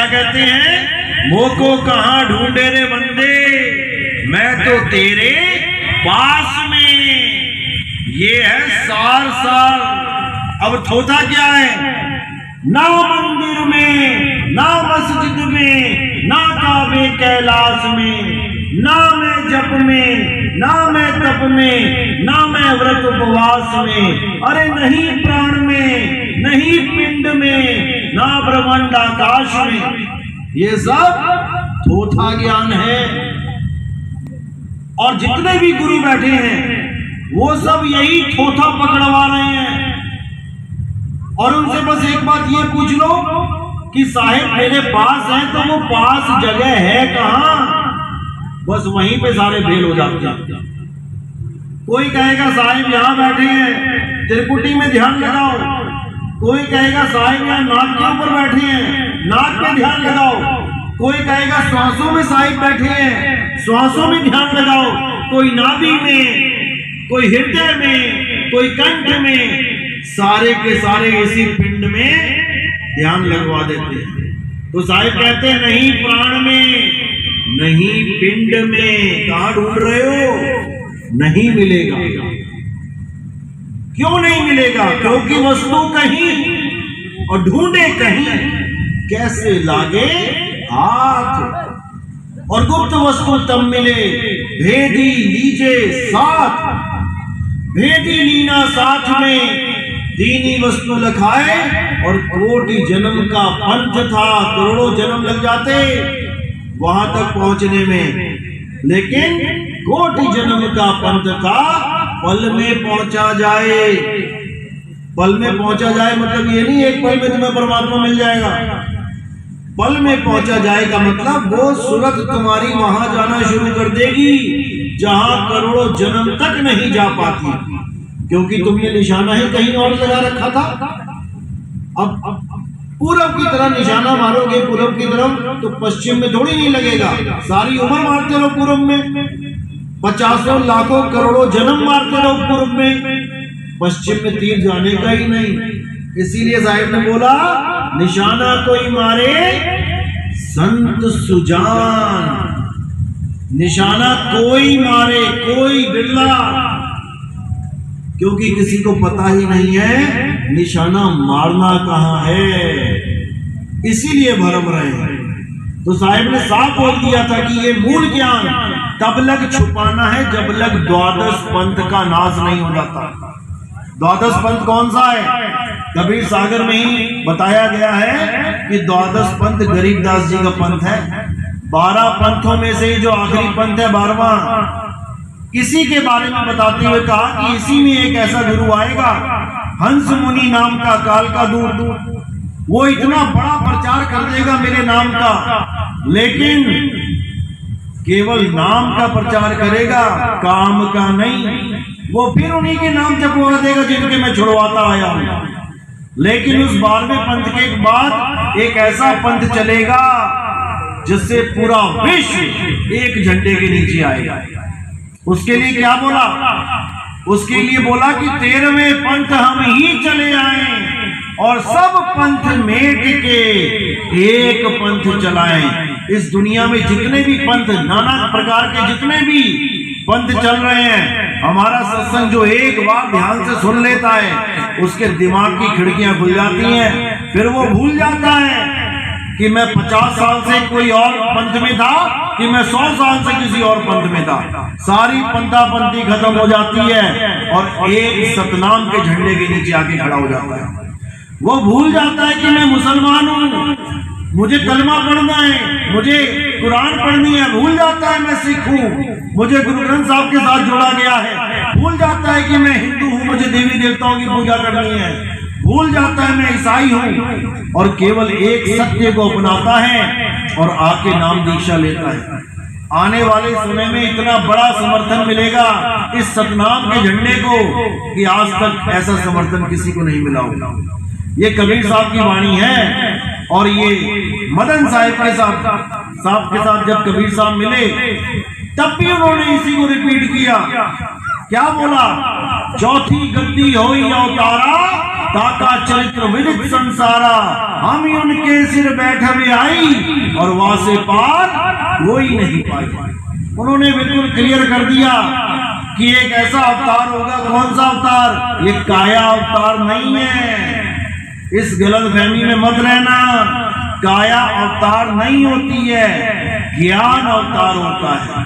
क्या कहते हैं, मोको कहाँ ढूंढे रे बंदे, मैं तो तेरे पास में। ये है सार सार। अब थोथा क्या है, ना मंदिर में, ना मस्जिद में, ना काबे कैलाश में, ना मैं जप में, ना मैं तप में, ना मैं व्रत उपवास में, अरे नहीं प्राण में, नहीं पिंड में, ना ब्रह्मांड आकाश में। ये सब थोथा ज्ञान है। और जितने भी गुरु बैठे हैं वो सब यही थोथा पकड़वा रहे हैं। और उनसे बस एक बात ये पूछ लो कि साहिब मेरे पास है, तो वो पास जगह है कहां? बस वहीं पे सारे फेल हो जाते हैं। कोई कहेगा साहिब यहां बैठे हैं, त्रिकुटी में ध्यान लगाओ। कोई कहेगा साहिब यहां नाक के ऊपर बैठे हैं, नाक में ध्यान लगाओ। कोई कहेगा श्वासों में साहिब बैठे हैं, श्वासों में ध्यान लगाओ। कोई नाभि में, कोई हृदय में, कोई कंठ में, सारे के सारे इसी पिंड में ध्यान लगवा देते हैं। तो साहिब कहते हैं नहीं प्राण में, नहीं पिंड में। कहां ढूंढ रहे हो? नहीं मिलेगा। क्यों नहीं मिलेगा? क्योंकि वस्तु कहीं और ढूंढे कहीं, कैसे लागे हाथ। और गुप्त वस्तु तब मिले, भेदी लीजे साथ, भेदी लीना साथ में, दीनी वस्तु लखाए। और कोटि जन्म का पंथ था, करोड़ों जन्म लग जाते वहां तक पहुंचने में, लेकिन कोटि जन्म का पंथ था, पल में पहुंचा जाए। पल में पहुंचा जाए मतलब ये नहीं एक पल में तुम्हें परमात्मा मिल जाएगा। पल में पहुंचा जाएगा मतलब वो सूरत तुम्हारी वहां जाना शुरू कर देगी जहां करोड़ों जन्म तक नहीं जा पाती, क्योंकि तुमने निशाना ही कहीं और लगा रखा था। अब पूरब की तरह निशाना मारोगे पूरब की तरफ, तो पश्चिम में थोड़ी नहीं लगेगा। सारी उम्र मारते रहो पूरब में, 50 लाखों करोड़ों जन्म मारते रहो पूरब में, पश्चिम में तीर जाने का ही नहीं। इसीलिए साहिब ने बोला निशाना कोई मारे संत सुजान। निशाना कोई मारे, कोई बिरला, क्योंकि किसी को पता ही नहीं है निशाना मारना कहां है, इसीलिए भरम रहे हैं। तो साहिब ने साफ बोल दिया था कि ये मूल ज्ञान तब लग छुपाना है जब लग द्वादश पंथ का नाश नहीं हो जाता। द्वादश पंथ कौन सा है? कबीर सागर में ही बताया गया है कि द्वादश पंथ गरीबदास जी का पंथ है। 12 पंथों में से जो आखिरी पंथ है 12वां, इसी के बारे में बताते हुए कहा कि इसी में एक ऐसा गुरु आएगा, हंस मुनि नाम का, काल का दूत। वो इतना बड़ा प्रचार कर देगा मेरे नाम का, लेकिन केवल नाम का प्रचार करेगा, काम का नहीं। वो फिर उन्हीं के नाम जपवा देगा जिनके मैं छुड़वाता आया हूं। लेकिन उस 12वें पंथ के बाद एक ऐसा पंथ चलेगा जिससे पूरा विश्व एक झंडे के नीचे आएगा। उसके लिए क्या बोला? उसके लिए बोला कि 13वें पंथ हम ही चले आए और सब पंथ मेट के एक पंथ चलाएं। इस दुनिया में जितने भी पंथ, नाना प्रकार के जितने भी पंथ चल रहे हैं, हमारा सत्संग जो एक बार ध्यान से सुन लेता है उसके दिमाग की खिड़कियां खुल जाती हैं। फिर वो भूल जाता है कि मैं 50 साल से कोई और पंथ में था, कि मैं 100 साल से किसी और पंथ में था। सारी पंथापंथी खत्म हो जाती है और एक सतनाम के झंडे के नीचे आके खड़ा हो जाता है। वो भूल जाता है कि मैं मुसलमान हूँ, मुझे कलमा पढ़ना है, मुझे कुरान पढ़नी है। भूल जाता है मैं सिख हूँ, मुझे गुरु ग्रंथ साहब के साथ जोड़ा गया है। भूल जाता है कि मैं हिंदू हूँ, मुझे देवी देवताओं की पूजा करनी है। भूल जाता है मैं ईसाई हूँ और केवल एक सत्य को अपनाता है और आके नाम दीक्षा लेता है। आने वाले समय में इतना बड़ा समर्थन मिलेगा इस सतनाम के झंडे को कि आज तक ऐसा समर्थन किसी को नहीं मिला होगा। ये कबीर साहब की वाणी है। और ये मदन साहिब के साथ जब कबीर साहब मिले तब भी उन्होंने इसी को रिपीट किया। क्या बोला? चौथी गद्दी होई अवतारा, ताका चरित्र विदित संसारा, हम ही उनके सिर बैठा में आई और वहां से पार कोई नहीं पाई। उन्होंने बिल्कुल क्लियर कर दिया कि एक ऐसा अवतार होगा। कौन सा अवतार? ये काया अवतार नहीं है, इस गलतफहमी में मत रहना। काया अवतार नहीं होती है, ज्ञान अवतार होता है।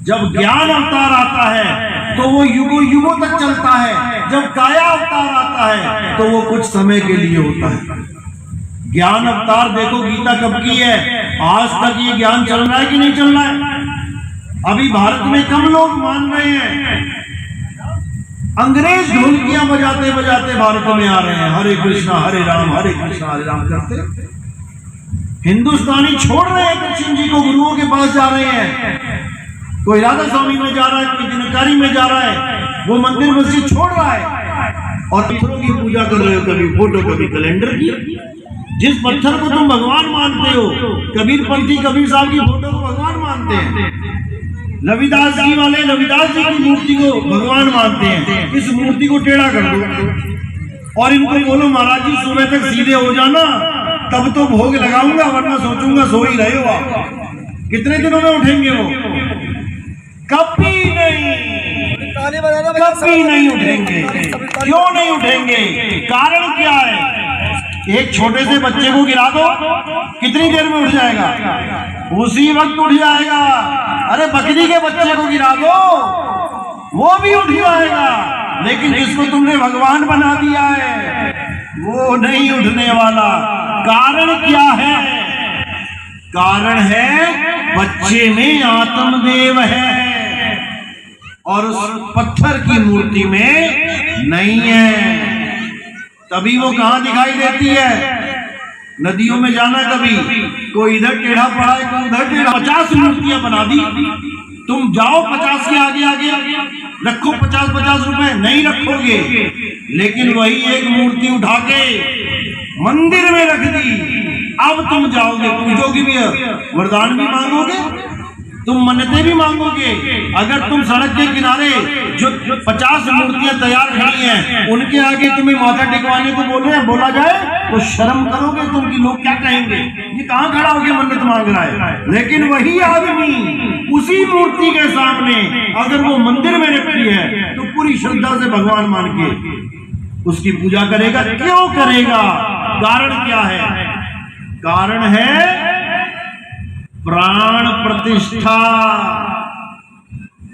जब ज्ञान अवतार आता है तो वो युगों युगों तक चलता है। जब काया अवतार आता है तो वो कुछ समय के लिए होता है। ज्ञान अवतार देखो गीता कब की है? आज तक ये ज्ञान चल रहा है कि नहीं चल रहा है? अभी भारत में कम लोग मान रहे हैं। अंग्रेज ढोलकियां बजाते बजाते भारत में आ रहे हैं, हरे कृष्णा हरे कृष्णा हरे राम करते। हिंदुस्तानी छोड़ रहे हैं कृष्ण जी को, गुरुओं के पास जा रहे हैं। कोई राधा स्वामी में जा रहा है, कोई दिनकारी में जा रहा है, वो मंदिर मस्जिद छोड़ रहा है और पत्थरों की पूजा कर रहे हो, कभी फोटो कभी कैलेंडर की। जिस पत्थर को तुम भगवान मानते हो, कबीर पंथी कबीर साहब की फोटो को भगवान मानते हैं, रविदास जी वाले रविदास जी की मूर्ति को भगवान मानते हैं। इस मूर्ति को टेढ़ा कर दो और इनको बोलो महाराज जी सुबह तक सीधे हो जाना, तब तो भोग लगाऊंगा, वरना सोचूंगा सो ही रहे हो आप। कितने दिनों में उठेंगे वो? कभी नहीं, कभी नहीं उठेंगे। क्यों नहीं उठेंगे? कारण क्या है? एक छोटे से बच्चे को गिरा दो, कितनी देर में उठ जाएगा? उसी वक्त उठ जाएगा। अरे बकरी के बच्चे को गिरा दो, वो भी उठ जाएगा। लेकिन जिसको तुमने भगवान बना दिया है वो नहीं उठने वाला। कारण क्या है? कारण है बच्चे में आत्मदेव है और उस पत्थर की मूर्ति में नहीं है। तभी वो कहां दिखाई देती है? नदियों में जाना, कभी कोई इधर टेढ़ा पड़ा है, कोई उधर टेढ़ा। 50 मूर्तियां बना दी, तुम जाओ 50 के आगे आगे रखो 50-50 रुपए, नहीं रखोगे। लेकिन वही एक मूर्ति उठा के मंदिर में रख दी, अब तुम जाओगे, पूजोगे भी, वरदान भी मांगोगे, तुम मन्नतें भी मांगोगे। अगर तुम सड़क के किनारे जो 50 मूर्तियां तैयार खड़ी हैं, उनके आगे तुम्हें माथा टिकवाने को बोला जाए तो शर्म करोगे तुम कि लोग क्या कहेंगे, ये कहां खड़ा होकर मन्नत मांग रहा है। लेकिन वही आदमी उसी मूर्ति के सामने अगर वो मंदिर में रखी है तो पूरी श्रद्धा से भगवान मान के उसकी पूजा करेगा। क्यों करेगा? कारण क्या है? कारण है प्राण प्रतिष्ठा।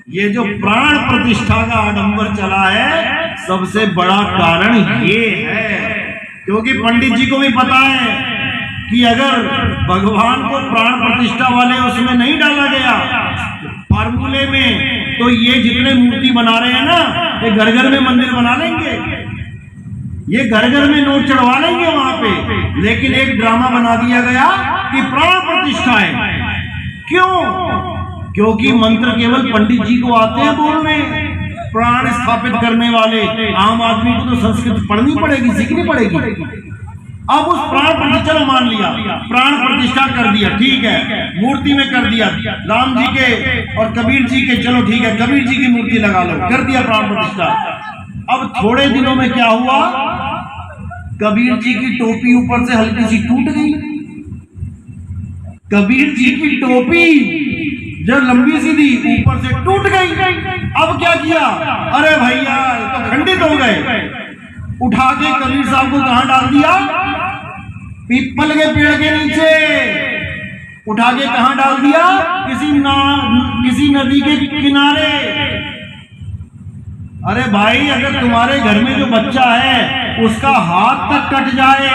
ये जो प्राण प्रतिष्ठा का आडंबर चला है, सबसे बड़ा कारण ये है। क्योंकि पंडित जी को भी पता है कि अगर भगवान को प्राण प्रतिष्ठा वाले उसमें नहीं डाला गया फार्मूले में, तो ये जितने मूर्ति बना रहे हैं ना, ये घर घर में मंदिर बना लेंगे, ये घर घर में नोट चढ़वा लेंगे वहां पे। लेकिन एक ड्रामा बना दिया गया कि प्राण प्रतिष्ठा है। क्यों? क्योंकि मंत्र केवल पंडित जी को आते हैं बोलने, प्राण स्थापित करने वाले आम आदमी को तो संस्कृत पढ़नी पड़ेगी, सीखनी पड़ेगी। अब उस प्राण प्रतिष्ठा चलो मान लिया, प्राण प्रतिष्ठा कर दिया, ठीक है, मूर्ति में कर दिया, राम जी के और कबीर जी के, चलो ठीक है, कबीर जी की मूर्ति लगा लो, कर दिया प्राण प्रतिष्ठा। अब थोड़े दिनों में क्या हुआ? कबीर जी की टोपी ऊपर से हल्की सी टूट गई। कबीर जी की टोपी जो लंबी सी थी ऊपर से टूट गई। अब क्या किया? अरे भैया तो खंडित हो गए। उठा के कबीर साहब को कहां डाल दिया? पीपल के पेड़ के नीचे उठा के कहां डाल दिया? किसी नदी के किनारे। अरे भाई, अगर तुम्हारे घर में जो बच्चा है उसका हाथ तक कट जाए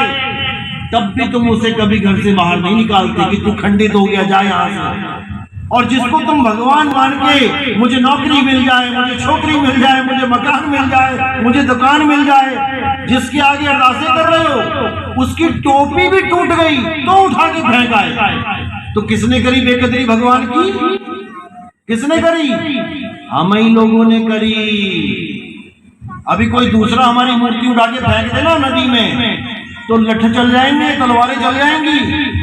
तब भी तुम उसे कभी घर से बाहर नहीं निकालते कि तू खंडित हो गया, जा यहां से। और जिसको तुम भगवान मान के मुझे नौकरी मिल जाए, मुझे छोकरी मिल जाए, मुझे मकान मिल जाए, मुझे दुकान मिल जाए, जिसके आगे अरदासें कर रहे हो, उसकी टोपी भी टूट गई तो उठा के फेंक आए। तो किसने करी बेकदरी भगवान की? किसने करी? हम ही लोगों ने करी। अभी कोई दूसरा हमारी मूर्ति उठा के फेंक देना नदी में तो लठ चल जाएंगे, तलवारें चल जाएंगी।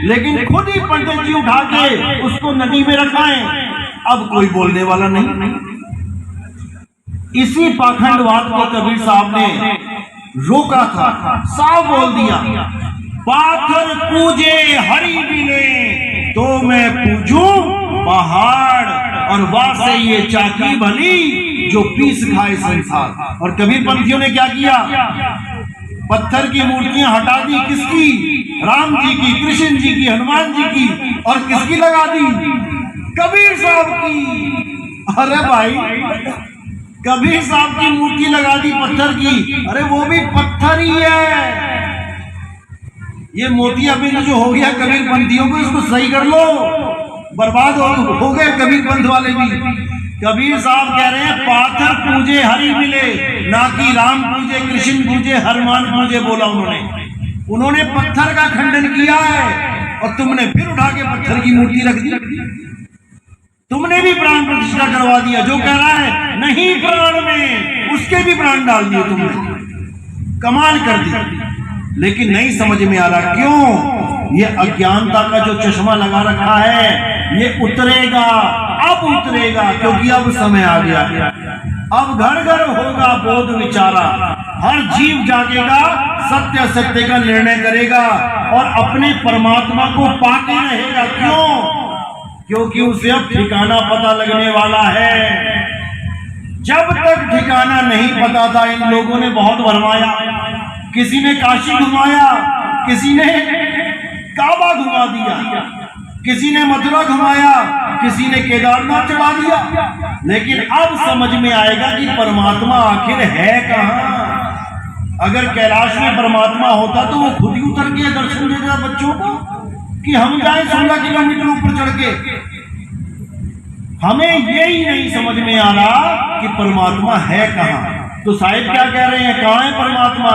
लेकिन खुद ही पंडित जी उठा के उसको नदी में रखाएं, अब कोई बोलने वाला नहीं। इसी पाखंडवाद को कबीर साहब ने रोका था, साफ बोल दिया, पाथर पूजे हरि मिले तो मैं पूजूं पहाड़, और वासे ये चाकी भली जो पीस खाए संसार। और कबीर पंथियों ने क्या किया, पत्थर की मूर्तियां हटा दी, किसकी, राम जी की, कृष्ण जी की, हनुमान जी की, और किसकी लगा दी, कबीर साहब की। अरे भाई, कबीर साहब की मूर्ति लगा दी पत्थर की, अरे वो भी पत्थर ही है। ये मोतियाबिंद जो हो गया कबीर पंथियों को, इसको सही कर लो, बर्बाद हो गए कबीर पंथ वाले भी। कबीर साहब कह रहे हैं पाथर पूजे हरि मिले, ना कि राम पूजे, कृष्ण पूजे, हनुमान पूजे बोला उन्होंने पत्थर का खंडन किया है, और तुमने फिर उठा के पत्थर की मूर्ति रख दी। तुमने भी प्राण प्रतिष्ठा करवा दिया, जो कह रहा है नहीं प्राण में, उसके भी प्राण डाल दिए तुमने, कमाल कर दिया। लेकिन नहीं समझ में आ रहा क्यों, ये अज्ञानता का जो चश्मा लगा रखा है ये उतरेगा, अब उतरेगा, क्योंकि अब समय आ गया। अब घर घर होगा बोध विचारा, हर जीव जागेगा, सत्य असत्य का निर्णय करेगा और अपने परमात्मा को पाके रहेगा। क्यों, क्योंकि उसे अब ठिकाना पता लगने वाला है। जब तक ठिकाना नहीं पता था इन लोगों ने बहुत भरमाया, किसी ने काशी घुमाया, किसी ने काबा घुमा दिया, किसी ने मथुरा घुमाया, किसी ने केदारनाथ चढ़ा दिया। लेकिन अब समझ में आएगा कि परमात्मा आखिर है कहाँ। अगर कैलाश में परमात्मा होता तो वो खुद ही उतर के दर्शन देता बच्चों को, कि हम जाए 16 किलोमीटर ऊपर चढ़ के। हमें यही नहीं समझ में आ रहा कि परमात्मा है कहाँ। तो साहिब क्या कह रहे हैं, कहाँ है परमात्मा?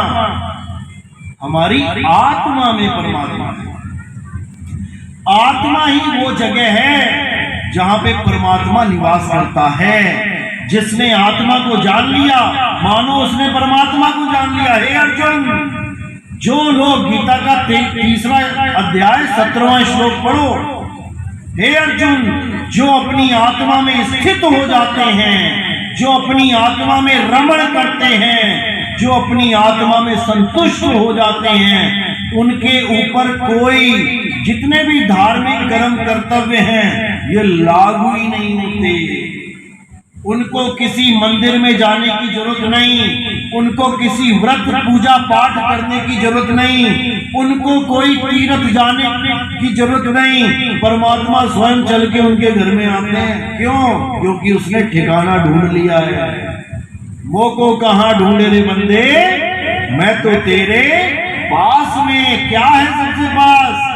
हमारी आत्मा में परमात्मा है। आत्मा ही वो जगह है जहां पे परमात्मा निवास करता है। जिसने आत्मा को जान लिया मानो उसने परमात्मा को जान लिया। हे अर्जुन, जो लोग गीता का 3रा अध्याय 17वां श्लोक पढ़ो, हे अर्जुन, जो अपनी आत्मा में स्थित हो जाते हैं, जो अपनी आत्मा में रमण करते हैं, जो अपनी आत्मा में संतुष्ट हो जाते हैं, उनके ऊपर कोई जितने भी धार्मिक कर्म कर्तव्य हैं ये लागू ही नहीं होते। उनको किसी मंदिर में जाने की जरूरत नहीं, उनको किसी व्रत पूजा पाठ करने की जरूरत नहीं, उनको कोई तीर्थ जाने की जरूरत नहीं। परमात्मा स्वयं चल के उनके घर में आते हैं। क्यों? क्योंकि उसने ठिकाना ढूंढ लिया है। वो को कहाँ ढूंढे रे बंदे, मैं तो तेरे पास में। क्या है सबसे पास?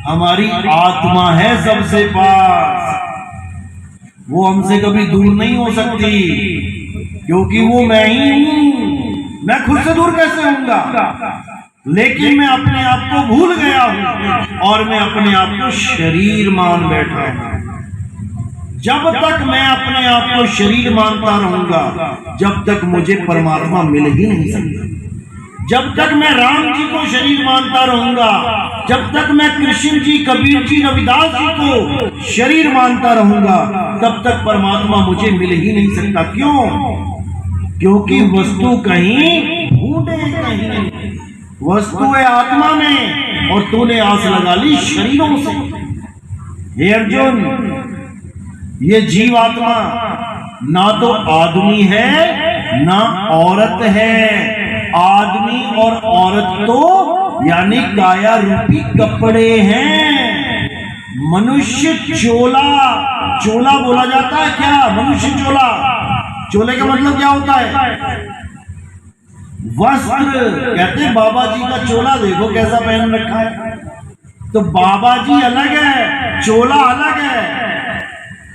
हमारी आत्मा है सबसे पास। वो हमसे कभी दूर नहीं हो सकती, क्योंकि वो मैं ही हूं। मैं खुद से दूर कैसे होऊंगा? लेकिन मैं अपने आप को भूल गया हूं और मैं अपने आप को शरीर मान बैठा हूं। जब तक मैं अपने आप को शरीर मानता रहूंगा, जब तक मुझे परमात्मा मिल ही नहीं सकता। जब तक मैं राम जी को शरीर मानता रहूंगा, जब तक मैं कृष्ण जी, कबीर जी, रविदास जी को शरीर मानता रहूंगा, तब तक परमात्मा मुझे मिल ही नहीं सकता। क्यों? क्योंकि वस्तु कहीं ढूंढे कहीं। वस्तु है आत्मा में और तूने आस लगा ली शरीरों से। हे अर्जुन, ये जीवात्मा ना तो आदमी है ना औरत है। आदमी और औरत तो यानी काया रूपी कपड़े हैं। मनुष्य चोला, चोला बोला जाता है क्या? मनुष्य चोला, चोले का मतलब क्या होता है? वस्त्र। कहते हैं बाबा जी का चोला देखो कैसा पहन रखा है। तो बाबा जी अलग है, चोला अलग है।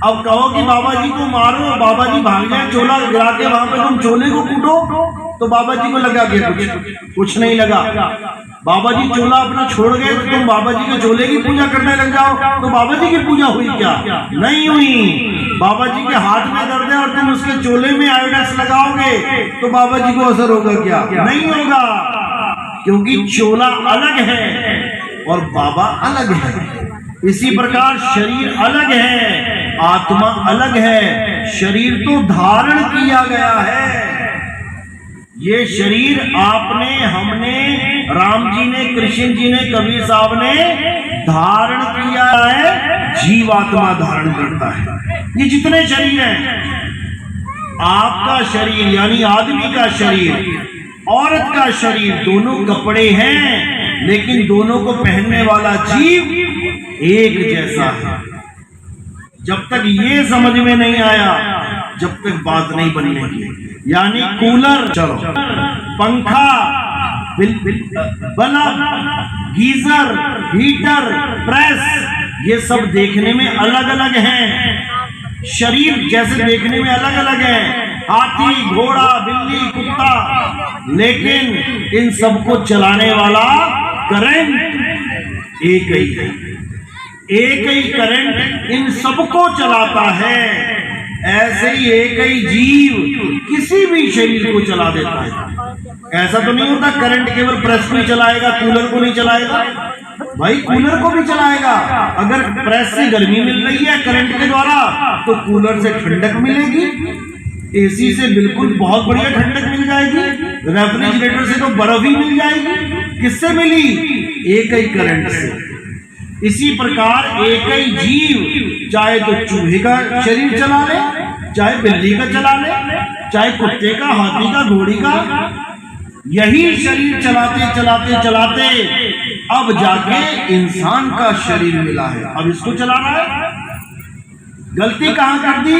अब कहो कि बाबा जी को मारो, बाबा जी भाग जाए, चोला गिरा के वहां पे तुम चोले को कूटो, तो बाबा जी को लगा क्या? कुछ नहीं लगा। बाबा जी चोला अपना छोड़ गए तो तुम बाबा जी के चोले की पूजा करने लग जाओ, तो बाबा जी की पूजा हुई क्या? नहीं हुई। बाबा जी के हाथ में दर्द है और तुम उसके चोले में आयोडेक्स लगाओगे तो बाबा जी को असर होगा क्या? नहीं होगा, क्योंकि चोला अलग है और बाबा अलग है। इसी प्रकार शरीर अलग है, आत्मा अलग है। शरीर तो धारण किया गया है, ये शरीर आपने, हमने, राम जी ने, कृष्ण जी ने, कबीर साहब ने धारण किया है, जीवात्मा धारण करता है। ये जितने शरीर हैं, आपका शरीर यानी आदमी का शरीर, औरत का शरीर, दोनों कपड़े हैं, लेकिन दोनों को पहनने वाला जीव एक जैसा है। जब तक ये समझ में नहीं आया, जब तक बात नहीं बनेगी। यानी कूलर, चलो पंखा, बल्ब, गीजर, हीटर, प्रेस, ये सब देखने में अलग अलग हैं। शरीर जैसे देखने में अलग अलग है, हाथी, घोड़ा, बिल्ली, कुत्ता, लेकिन इन सबको चलाने वाला करंट एक ही है। एक ही करंट इन सबको चलाता है। ऐसे ही एक ही जीव किसी भी शरीर को चला देता है। ऐसा तो नहीं होता करंट केवल प्रेस को ही चलाएगा, कूलर को नहीं चलाएगा। भाई कूलर को भी चलाएगा। अगर प्रेस से गर्मी मिल रही है करंट के द्वारा, तो कूलर से ठंडक मिलेगी, एसी से बिल्कुल बहुत बढ़िया ठंडक मिल जाएगी, रेफ्रिजरेटर से तो बर्फ ही मिल जाएगी। किससे मिली? एक ही करंट से। इसी प्रकार एक ही जीव चाहे तो चूहे का शरीर चला ले, चाहे बिल्ली का चला ले, चाहे कुत्ते का, हाथी का, घोड़ी का, यही शरीर चलाते चलाते चलाते अब जाके इंसान का शरीर मिला है। अब इसको चला रहा है। गलती कहां कर दी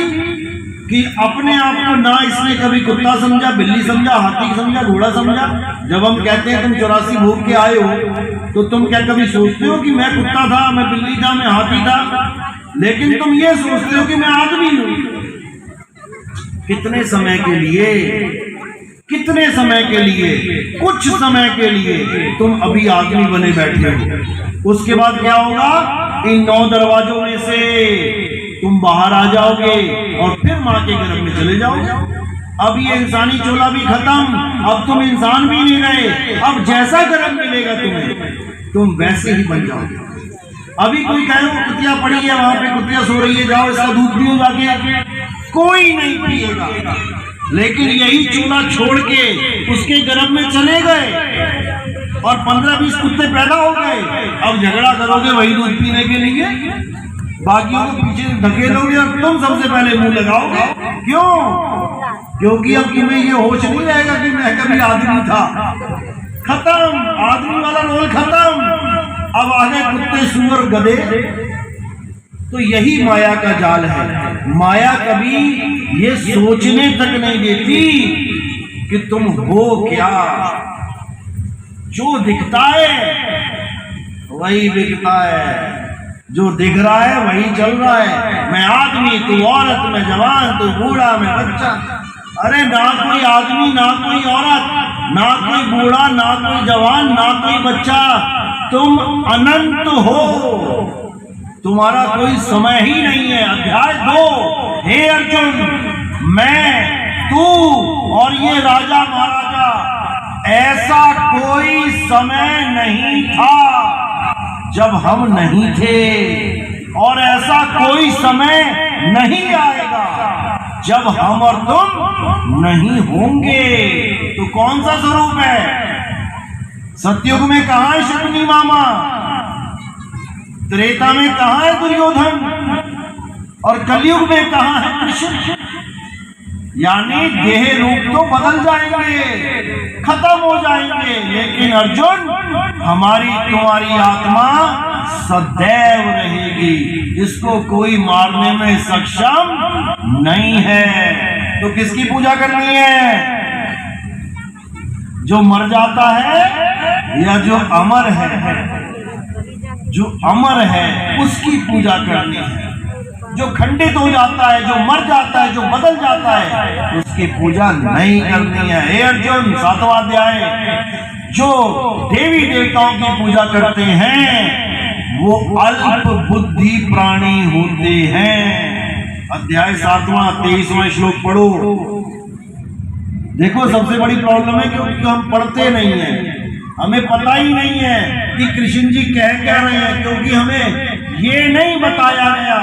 कि अपने आप को ना इसने कभी कुत्ता समझा, बिल्ली समझा, हाथी समझा, घोड़ा समझा। जब हम कहते हैं तुम 84 भोग के आए हो, तो तुम क्या कभी सोचते हो कि मैं कुत्ता था, मैं बिल्ली था, मैं हाथी था? लेकिन तुम ये सोचते हो कि मैं आदमी हूं। कितने समय के लिए, कितने समय के लिए, कुछ समय के लिए तुम अभी आदमी बने बैठे हो। उसके बाद क्या होगा? इन 9 दरवाजों में से तुम बाहर आ जाओगे और फिर मां के गर्भ में चले जाओगे। अब ये इंसानी चोला भी खत्म, अब तुम इंसान भी नहीं रहे। अब जैसा गर्भ मिलेगा तुम्हें, तुम वैसे ही बन जाओगे। अभी कोई कहे वो कुतिया पड़ी है, वहां पे कुतिया सो रही है, जाओ इसका दूध पियो जाके, कोई नहीं पिएगा। लेकिन यही चूल्हा छोड़ के उसके गर्भ में चले गए और 15-20 कुत्ते पैदा हो गए। अब झगड़ा करोगे वही दूध पीने के लिए, बाकियों को पीछे धकेलोगे और तुम सबसे पहले मुंह लगाओगे। क्यों? क्योंकि अब तुम्हें ये होश नहीं रहेगा कि मैं कभी आदमी था। खत्म, आदमी वाला रोल खत्म। अब आगे कुत्ते, सुअर, गधे। तो यही माया का जाल है। माया कभी ये सोचने तक नहीं देती कि तुम हो क्या। जो दिखता है वही बिकता है, जो दिख रहा है वही चल रहा है। मैं आदमी, तू औरत, मैं जवान, तू बूढ़ा, मैं बच्चा। अरे ना कोई आदमी, ना कोई औरत, ना कोई बूढ़ा, ना कोई जवान, ना कोई बच्चा। तुम अनंत हो, तुम्हारा कोई समय ही नहीं है। अध्याय 2, हे अर्जुन, मैं, तू और ये राजा महाराजा, ऐसा कोई समय नहीं था जब हम नहीं थे, और ऐसा कोई समय नहीं आएगा जब हम और तुम नहीं होंगे। तो कौन सा स्वरूप है? सतयुग में कहां है शकुनी मामा? त्रेता में कहां है दुर्योधन? और कलयुग में कहां है कृष्ण? यानी देह रूप तो बदल जाएंगे, खत्म हो जाएंगे, लेकिन अर्जुन हमारी तुम्हारी आत्मा सदैव रहेगी। इसको कोई मारने में सक्षम नहीं है। तो किसकी पूजा करनी है? जो मर जाता है या जो अमर है? जो अमर है उसकी पूजा करनी है। जो खंडित हो जाता है, जो मर जाता है, जो बदल जाता है, उसकी पूजा नहीं करनी है। हे अर्जुन, 7वां अध्याय, जो देवी देवताओं की पूजा करते हैं वो अल्प बुद्धि प्राणी होते हैं। अध्याय 7वां 23वां श्लोक पढ़ो। देखो सबसे बड़ी प्रॉब्लम है क्योंकि हम पढ़ते नहीं हैं, हमें पता ही नहीं है कि कृष्ण जी कह क्या रहे हैं, क्योंकि हमें ये नहीं बताया गया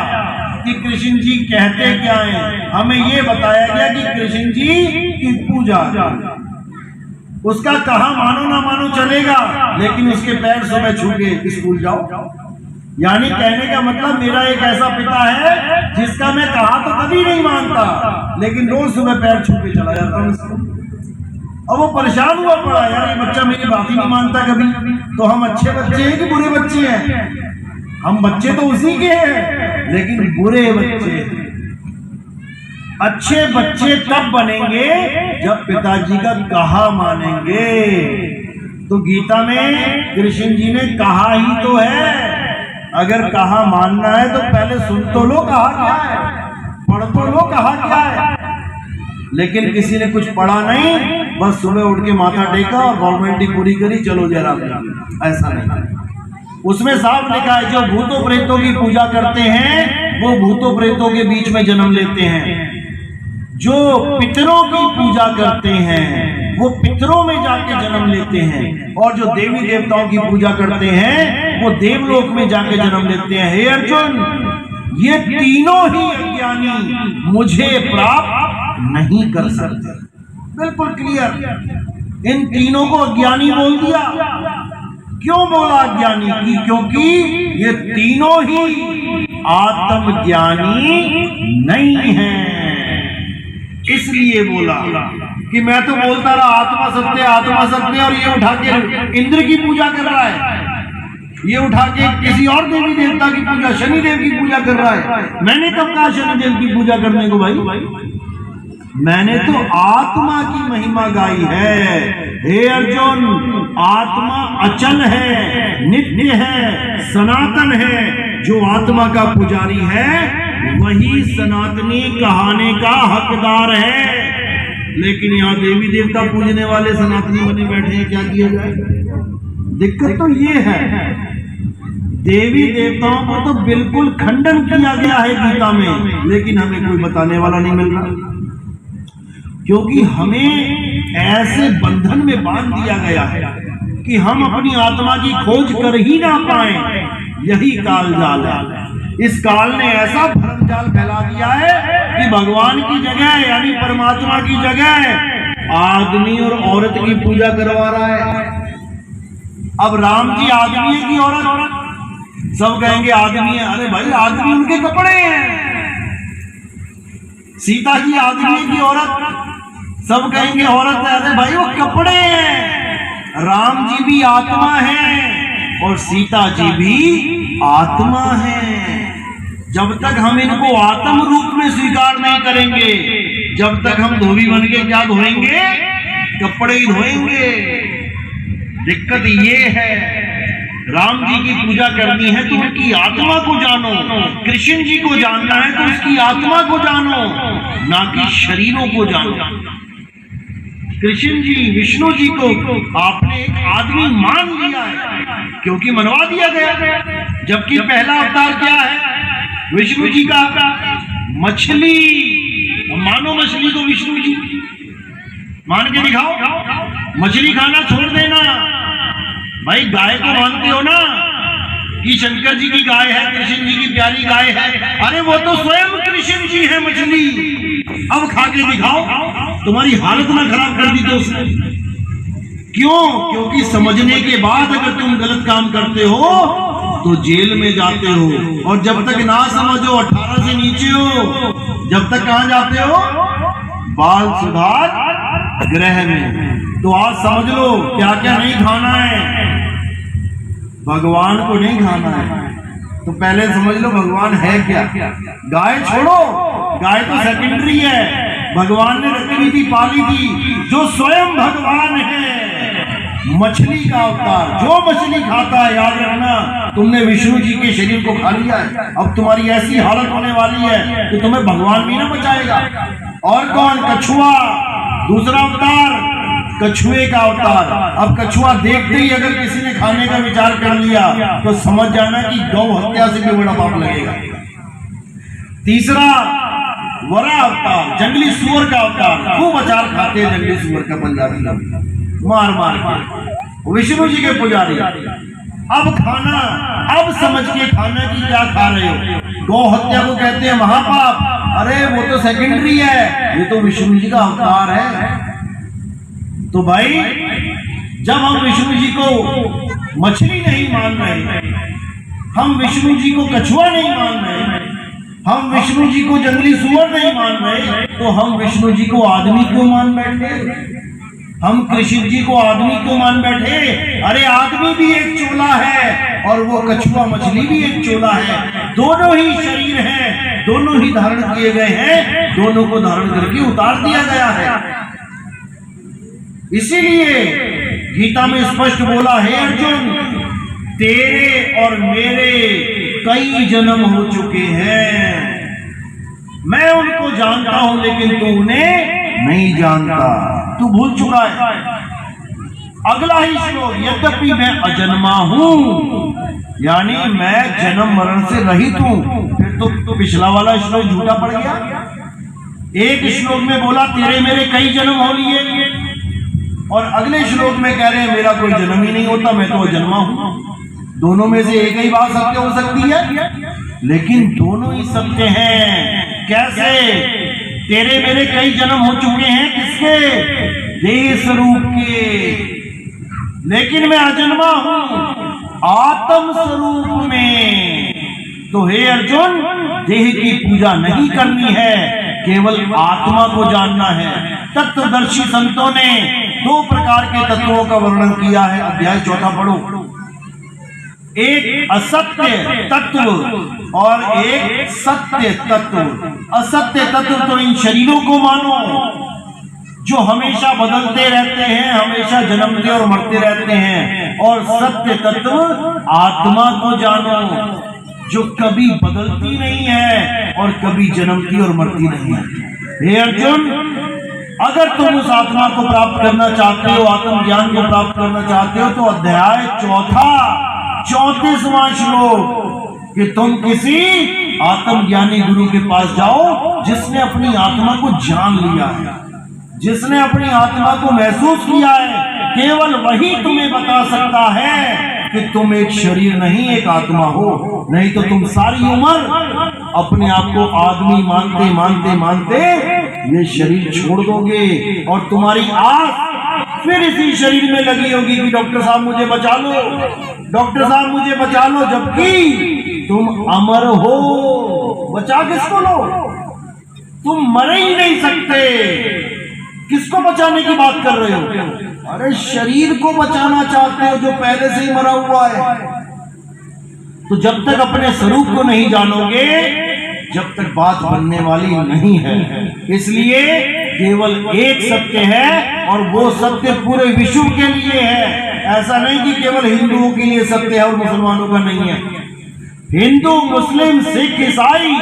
कि कृष्ण जी कहते क्या हैं। हमें ये बताया गया कि कृष्ण जी की पूजा। उसका कहा मानो ना मानो चलेगा, लेकिन उसके पैर सुबह छू के स्कूल जाओ। यानी कहने का मतलब मेरा एक ऐसा पिता है जिसका मैं कहा तो कभी नहीं मानता, लेकिन रोज सुबह पैर छू के चला जाता हूँ। अब वो परेशान हुआ पड़ा, यार ये बच्चा मेरी बात ही नहीं मानता कभी। तो हम अच्छे बच्चे हैं कि बुरे बच्चे हैं? हम बच्चे तो उसी के हैं, लेकिन बुरे बच्चे हैं। अच्छे बच्चे तब बनेंगे जब पिताजी का कहा मानेंगे। तो गीता में कृष्ण जी ने कहा ही तो है, अगर कहा मानना है तो पहले सुन तो लो कहा क्या है, पढ़ तो लो कहा क्या है। लेकिन किसी ने कुछ पढ़ा नहीं, बस सुबह उठ के माथा टेका और फॉर्मेलिटी पूरी करी, चलो जयराम। ऐसा नहीं, उसमें साफ लिखा है जो भूतों प्रेतों की पूजा करते हैं वो भूतों प्रेतों के बीच में जन्म लेते हैं, जो पितरों की पूजा करते हैं वो पितरों में जाके जन्म लेते हैं, और जो देवी देवताओं की पूजा करते हैं वो देवलोक में जाके जन्म लेते हैं। हे अर्जुन, ये तीनों ही अज्ञानी मुझे प्राप्त नहीं कर सकते। बिल्कुल क्लियर, इन तीनों को अज्ञानी बोल दिया। क्यों बोला अज्ञानी की? क्योंकि ये तीनों ही आत्मज्ञानी नहीं हैं, इसलिए बोला कि मैं तो बोलता रहा आत्मा सत्य आत्मा सत्य, और ये उठा के इंद्र की पूजा कर रहा है, ये उठा के किसी और देवी देवता की पूजा, शनिदेव की पूजा कर रहा है। मैंने कब कहा शनिदेव की पूजा करने को भाई? मैंने तो आत्मा की महिमा गाई है। हे अर्जुन, आत्मा अचल है, नित्य है, सनातन है। जो आत्मा का पुजारी है वही सनातनी कहाने का हकदार है। लेकिन यहाँ देवी देवता पूजने वाले सनातनी बने बैठे हैं, क्या किया जाए? दिक्कत तो ये है, देवी देवताओं को तो बिल्कुल खंडन किया गया है गीता में, लेकिन हमें कोई बताने वाला नहीं मिल रहा, क्योंकि हमें ऐसे बंधन में बांध दिया गया है कि हम अपनी आत्मा की खोज कर ही ना पाए। यही काल जाल है। इस काल ने ऐसा भ्रम जाल फैला दिया है कि भगवान की जगह यानी परमात्मा की जगह आदमी और औरत की पूजा करवा रहा है। अब राम जी आदमी है कि औरत? सब कहेंगे आदमी है। अरे भाई, आदमी उनके कपड़े हैं। सीता जी आदमी है कि औरत? सब कहेंगे औरत है। अरे भाई, वो कपड़े हैं। राम जी भी आत्मा है और सीता जी भी आत्मा है। जब तक हम इनको आत्म रूप में स्वीकार नहीं करेंगे, जब तक हम धोबी बन के क्या धोएंगे? कपड़े ही धोएंगे। दिक्कत ये है, राम जी की पूजा करनी है तो उनकी आत्मा को जानो। कृष्ण जी को जानना है तो उसकी आत्मा को जानो, ना कि शरीरों को जानो। कृष्ण जी, विष्णु जी को आपने एक आदमी मान लिया है क्योंकि मनवा दिया गया, जबकि पहला अवतार क्या है विष्णु जी का? मछली। मानो मछली को विष्णु जी, मान के दिखाओ। मछली खाना छोड़ देना भाई। गाय को मानते हो ना कि शंकर जी की गाय है, कृष्ण जी की प्यारी गाय है? अरे वो तो स्वयं कृष्ण जी है मछली। अब खा के दिखाओ, तुम्हारी हालत ना खराब कर दी तो उसने। क्यों? क्योंकि समझने के बाद अगर तुम गलत काम करते हो तो जेल में जाते हो, और जब तक ना समझो 18 से नीचे हो, जब तक कहां जाते हो? बाल सुधार गृह में। तो आज समझ लो क्या क्या नहीं खाना है। भगवान को नहीं खाना है तो पहले समझ लो भगवान है क्या। गाय छोड़ो, गाय तो सेकेंडरी है। भगवान ने रखी थी, पाली थी, जो स्वयं भगवान है। मछली का अवतार, जो मछली खाता है, याद रखना तुमने विष्णु जी के शरीर को खा लिया है। अब तुम्हारी ऐसी हालत होने वाली है कि तुम्हें भगवान भी ना बचाएगा। और कौन? कछुआ, दूसरा अवतार कछुए का अवतार। अब कछुआ देखते ही अगर किसी ने खाने का विचार कर लिया तो समझ जाना कि गौ हत्या से भी बड़ा पाप लगेगा। तीसरा वरा अवतार, जंगली सुअर का अवतार। खूब अचार खाते हैं जंगली सुअर का पंजाबी लोग, मार मार के। विष्णु जी के पुजारी। अब खाना, अब समझ के खाना की क्या खा रहे हो? गौ हत्या को कहते हैं महापाप। अरे वो तो सेकेंडरी है, ये तो विष्णु जी का अवतार है। तो भाई जब हम विष्णु जी को मछली नहीं मान रहे, हम विष्णु जी को कछुआ नहीं मान रहे, हम विष्णु जी को जंगली सुअर नहीं मान रहे, तो हम विष्णु जी को आदमी क्यों मान बैठे? हम कृष्ण जी को आदमी क्यों मान बैठे? अरे आदमी भी एक चोला है और वो कछुआ मछली भी एक चोला है। दोनों ही शरीर हैं, दोनों ही धारण किए गए हैं, दोनों को धारण करके उतार दिया गया है। इसीलिए गीता में स्पष्ट बोला है, अर्जुन तेरे और मेरे कई जन्म हो चुके हैं, मैं उनको जानता हूं लेकिन तू उन्हें नहीं जानता, तू भूल चुका है। अगला ही श्लोक, यद्यपि मैं अजन्मा हूं, यानी मैं जन्म मरण से रहित हूं। फिर तो पिछला वाला श्लोक झूठा पड़ गया। एक श्लोक में बोला तेरे मेरे कई जन्म हो लिए, और अगले श्लोक में कह रहे हैं मेरा कोई जन्म ही नहीं होता, मैं तो अजन्मा हूं। दोनों में से एक ही बात सत्य हो सकती है, लेकिन दोनों ही सत्य हैं। कैसे? तेरे मेरे कई जन्म हो चुके हैं, किसके? देह स्वरूप के, लेकिन मैं अजन्मा हूं आत्म स्वरूप में। तो हे अर्जुन, देह की पूजा नहीं करनी है, केवल आत्मा को जानना है। तत्वदर्शी संतों ने 2 प्रकार के तत्वों का वर्णन किया है। अध्याय 4 पढ़ो। एक असत्य तत्व और एक सत्य तत्व। असत्य तत्व तो इन शरीरों को मानो जो हमेशा बदलते रहते हैं, हमेशा जन्मते और मरते रहते हैं, और सत्य तत्व आत्मा को जानो जो कभी बदलती नहीं है और कभी जन्मती और मरती नहीं है। हे अर्जुन, अगर तुम उस आत्मा को प्राप्त करना चाहते हो, आत्म ज्ञान को प्राप्त करना चाहते हो, तो अध्याय 4 34वां श्लोक कि तुम किसी आत्मज्ञानी गुरु के पास जाओ जिसने अपनी आत्मा को जान लिया है, जिसने अपनी आत्मा को महसूस किया है। केवल वही तुम्हें बता सकता है कि तुम एक शरीर नहीं एक आत्मा हो, नहीं तो तुम सारी उम्र अपने आप को आदमी मानते मानते मानते ये शरीर छोड़ दोगे, और तुम्हारी आस फिर इसी शरीर में लगी होगी कि डॉक्टर साहब मुझे बचा लो, डॉक्टर साहब मुझे बचा लो, जबकि तुम अमर हो। बचा किसको लो? तुम मरे ही नहीं सकते, किसको बचाने की बात कर रहे हो? अरे शरीर को बचाना चाहते हो जो पहले से ही मरा हुआ है। तो जब तक अपने स्वरूप को नहीं जानोगे, जब तक बात बनने वाली नहीं है। इसलिए केवल एक सत्य है और वो सत्य पूरे विश्व के लिए है। ऐसा नहीं कि केवल हिंदुओं के लिए सत्य है और मुसलमानों का नहीं है। हिंदू, मुस्लिम, सिख, ईसाई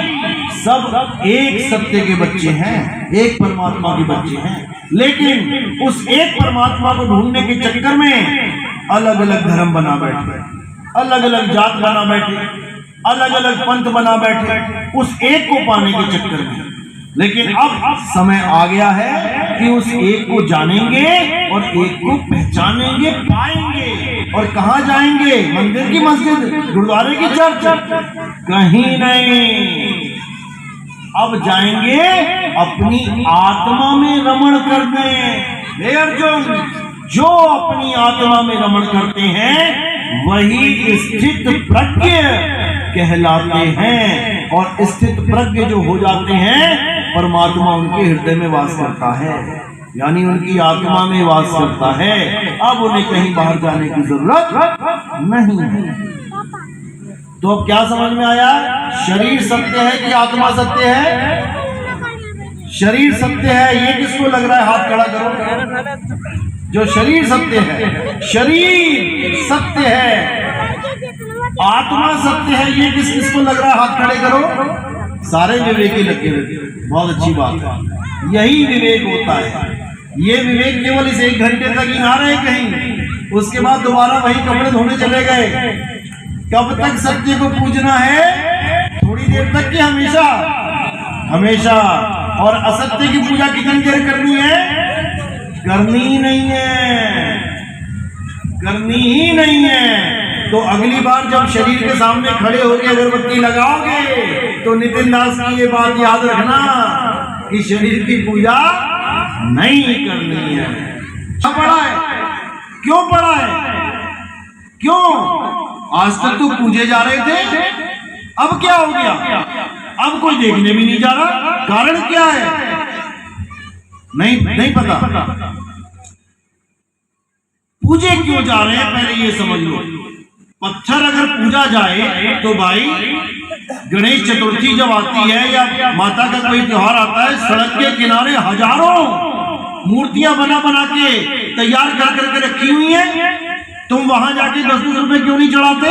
सब एक सत्य के बच्चे हैं, एक परमात्मा के बच्चे हैं। लेकिन उस एक परमात्मा को ढूंढने के चक्कर में अलग अलग धर्म बना बैठे, अलग अलग जात बना बैठे, अलग अलग पंथ बना बैठे उस एक को पाने के चक्कर में। लेकिन अब समय आ गया है कि उस एक को जानेंगे और एक को पहचानेंगे, पाएंगे। और कहाँ जाएंगे? मंदिर की मस्जिद, गुरुद्वारे की चर्च? कहीं नहीं। अब जाएंगे अपनी आत्मा में रमण करने। हे अर्जुन, जो अपनी आत्मा में रमण करते हैं वही स्थित प्रज्ञ कहलाते हैं, और स्थित प्रज्ञ जो हो जाते हैं परमात्मा उनके हृदय में वास करता है, यानी उनकी आत्मा में वास करता है। अब उन्हें कहीं बाहर जाने की जरूरत नहीं है। तो अब क्या समझ में आया? शरीर सत्य है कि आत्मा सत्य है? शरीर सत्य है, ये किसको लग रहा है? हाथ खड़ा करो। जो शरीर सत्य है, शरीर सत्य है, आत्मा सत्य है, ये किसको लग रहा है? हाथ खड़े करो। सारे विवेकी लगे रहते, बहुत अच्छी बात है। यही विवेक होता है। ये विवेक केवल इस 1 घंटे तक ही ना रहे कहीं, उसके बाद दोबारा वही कपड़े धोने चले गए। कब तक सत्य को पूजना है? थोड़ी देर तक कि हमेशा? हमेशा। और असत्य की पूजा कितनी देर करनी है? करनी ही नहीं है, करनी ही नहीं है। तो अगली बार जब शरीर के सामने खड़े होकर अगरबत्ती लगाओगे तो नितिन दास की ये बात याद रखना कि शरीर की पूजा नहीं करनी है। पड़ा है क्यों पड़ा है? क्यों? आज तक तो पूजे जा रहे थे, अब क्या हो गया? अब कोई देखने भी नहीं जा रहा। कारण क्या है? नहीं पता। पूजे क्यों जा रहे हैं, पहले ये समझ लो। पत्थर अगर पूजा जाए तो भाई गणेश चतुर्थी जब आती है या माता का कोई त्योहार आता है, सड़क के किनारे हजारों मूर्तियां बना के तैयार कर करके रखी हुई है। तुम वहां जाके 10-10 रुपए क्यों नहीं चढ़ाते?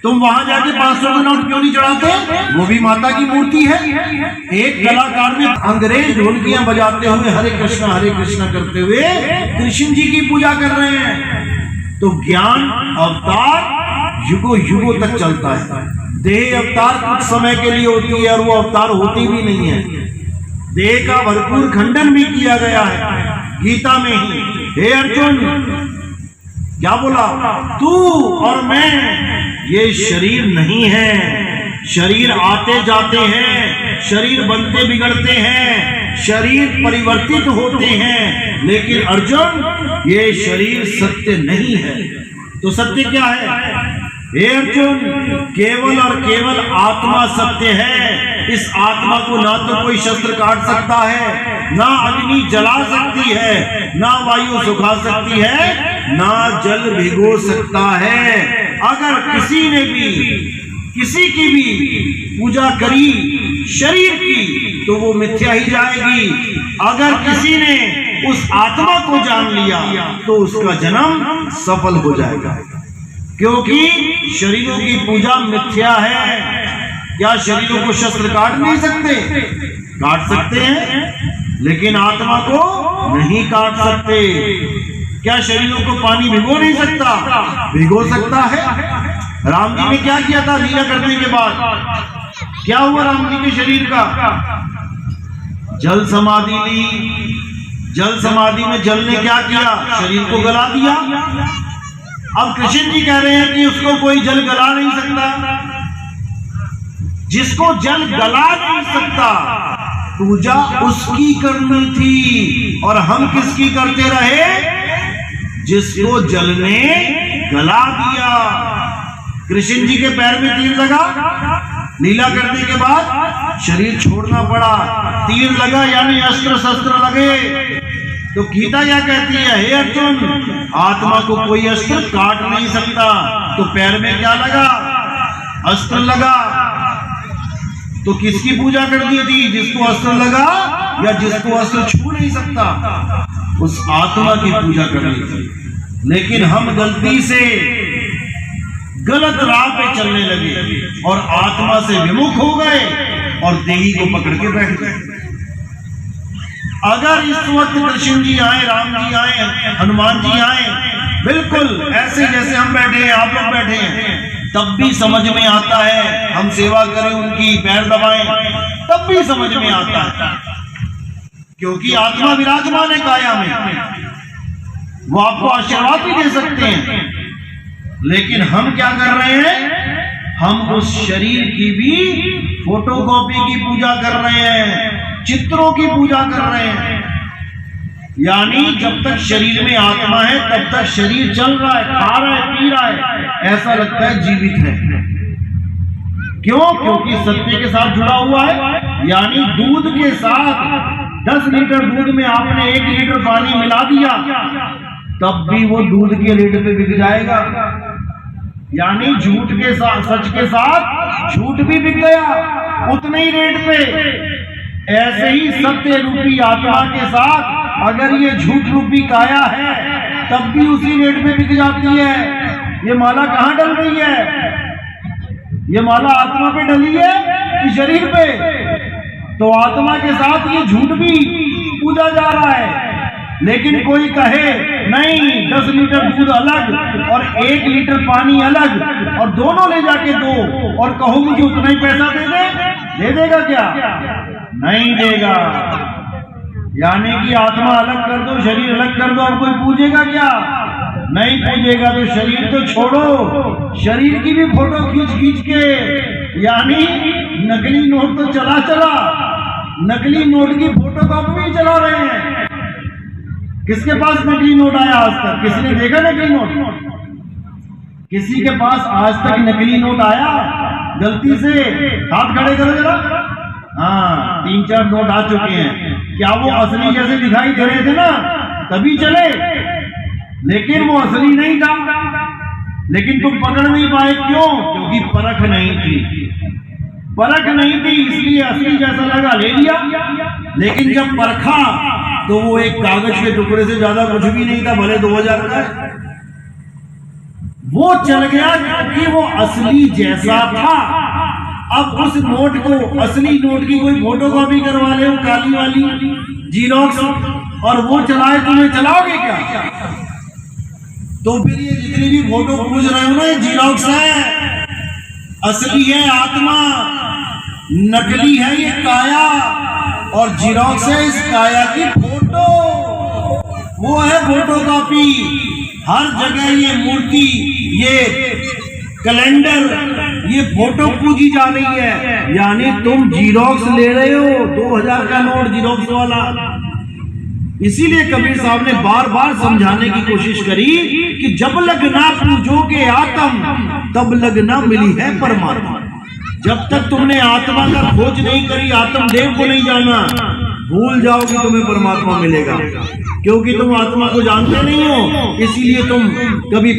तुम वहां जाके 500 का नोट क्यों नहीं चढ़ाते? वो भी माता की मूर्ति है। एक कलाकार ने अंग्रेज ढोलकियां बजाते हुए हरे कृष्णा करते हुए कृष्ण जी की पूजा कर रहे हैं। तो ज्ञान अवतार युगों तक चलता है। देह अवतार कुछ समय के लिए होती है और वो अवतार होती भी नहीं है। देह का भरपूर खंडन भी किया गया है गीता में ही। हे अर्जुन, क्या बोला? तू और मैं ये शरीर नहीं है। शरीर आते जाते हैं, शरीर बनते बिगड़ते हैं, शरीर परिवर्तित होते हैं, लेकिन अर्जुन ये शरीर सत्य नहीं है। तो सत्य क्या है? हे अर्जुन, केवल और केवल आत्मा सत्य है। इस आत्मा को ना तो कोई शस्त्र काट सकता है, ना अग्नि जला सकती है, ना वायु सुखा सकती है, ना जल भिगो सकता है। अगर किसी ने भी किसी की भी पूजा करी शरीर की तो वो मिथ्या ही जाएगी। अगर किसी ने उस आत्मा को जान लिया तो उसका जन्म सफल हो जाएगा, क्योंकि शरीरों की पूजा मिथ्या है। क्या शरीरों को शस्त्र काट नहीं सकते? काट सकते हैं, लेकिन आत्मा को नहीं काट सकते। क्या शरीरों को पानी भिगो नहीं सकता? भिगो सकता है। राम जी ने क्या किया था लीला करने के बाद? क्या हुआ राम जी के शरीर का? जल समाधि ली। जल समाधि में जल ने क्या किया? शरीर को गला दिया। अब कृष्ण जी कह रहे हैं कि उसको कोई जल गला नहीं सकता। जिसको जल गला नहीं सकता, पूजा उसकी करनी थी। और हम किसकी करते रहे? जिसको जल ने गला दिया। कृष्ण जी के पैर में तीर लगा, लीला करने के बाद शरीर छोड़ना पड़ा। तीर लगा यानी अस्त्र शस्त्र लगे। तो गीता क्या कहती है? हे अर्जुन, आत्मा को कोई अस्त्र काट नहीं सकता। तो पैर में क्या लगा? अस्त्र लगा। तो किसकी पूजा कर दी थी? जिसको अस्त्र लगा या जिसको अस्त्र छू नहीं सकता, उस आत्मा की पूजा करनी थी। लेकिन हम गलती से गलत राह पे चलने लगे और आत्मा से विमुख हो गए और देही को पकड़ के बैठ गए। अगर इस वक्त कृष्ण जी आए, राम जी आए, हनुमान जी आए, बिल्कुल ऐसे जैसे हम बैठे हैं, आप लोग बैठे हैं, तब भी समझ में आता है। हम सेवा करें उनकी, पैर दबाएं, तब भी समझ में आता है, क्योंकि आत्मा विराजमान है काया में। वो आपको आशीर्वाद भी दे सकते हैं। लेकिन हम क्या कर रहे हैं? हम उस शरीर की भी फोटोकॉपी की पूजा कर रहे हैं, चित्रों की पूजा कर रहे हैं। यानी जब तक शरीर में आत्मा है तब तक शरीर चल रहा है, खा रहा है, पी रहा है, ऐसा लगता है जीवित है। क्यों? क्योंकि सत्य के साथ जुड़ा हुआ है। यानी दूध के साथ 10 लीटर दूध में आपने 1 लीटर पानी मिला दिया, तब भी वो दूध के रेट पे बिक जाएगा। यानी झूठ के साथ सच के साथ झूठ भी बिक गया उतने ही रेट पे। ऐसे ही सत्य रूपी आत्मा के साथ अगर ये झूठ रूपी काया है तब भी उसी रेट पे बिक जाती है। ये माला कहाँ डल रही है? ये माला आत्मा पे डली है कि शरीर पे? तो आत्मा के साथ ये झूठ भी पूजा जा रहा है। लेकिन कोई कहे नहीं, 10 लीटर दूध अलग और 1 लीटर पानी अलग, और दोनों ले जाके दो और कहो मुझे उतना ही पैसा दे देगा क्या? नहीं देगा। यानी कि आत्मा अलग कर दो, शरीर अलग कर दो, अब कोई पूजेगा क्या? नहीं पूजेगा। तो शरीर तो छोड़ो, शरीर की भी फोटो खींच के, यानी नकली नोट तो चला, नकली नोट की फोटो कॉपी भी चला रहे हैं। किसके पास नकली नोट आया आज तक? किसी ने देखा नकली नोट? किसी के पास आज तक नकली नोट आया? गलती से हाथ खड़े करो जरा। हाँ, 3-4 नोट आ चुके हैं। क्या वो असली जैसे दिखाई दे रहे थे ना तभी चले, लेकिन वो असली नहीं था। लेकिन तुम पकड़ नहीं पाए, क्यों? क्योंकि परख नहीं थी। परख नहीं थी इसलिए असली जैसा लगा, ले लिया। लेकिन जब परखा तो वो एक कागज के टुकड़े से ज्यादा कुछ भी नहीं था, भले 2000 का है। वो चल गया क्योंकि वो असली जैसा था। अब उस नोट को, असली नोट की कोई फोटोकॉपी करवा ले, काली वाली जीरोक्स, और वो चलाए, तुम्हें चलाओगे क्या? तो फिर ये जितनी भी फोटो पूछ रहे हो ना, ये जीरोक्स है, असली है आत्मा, नकली है ये काया, और जीरोक्स है इस काया की फोटो। वो है फोटोकॉपी। हर जगह ये मूर्ति, ये कैलेंडर, ये फोटो पूजी जा रही है। यानी तुम जीरोक्स ले रहे हो, 2000 का नोट जीरोक्स वाला। इसीलिए कबीर साहब ने बार बार समझाने की कोशिश करी कि जब लगना पूजोगे आत्म, तब लगना मिली है परमात्मा। जब तक तुमने आत्मा का खोज नहीं करी, आत्म देव को नहीं जाना, भूल जाओगे तुम्हें परमात्मा मिलेगा। क्योंकि तुम आत्मा को जानते नहीं हो, इसीलिए तुम कभी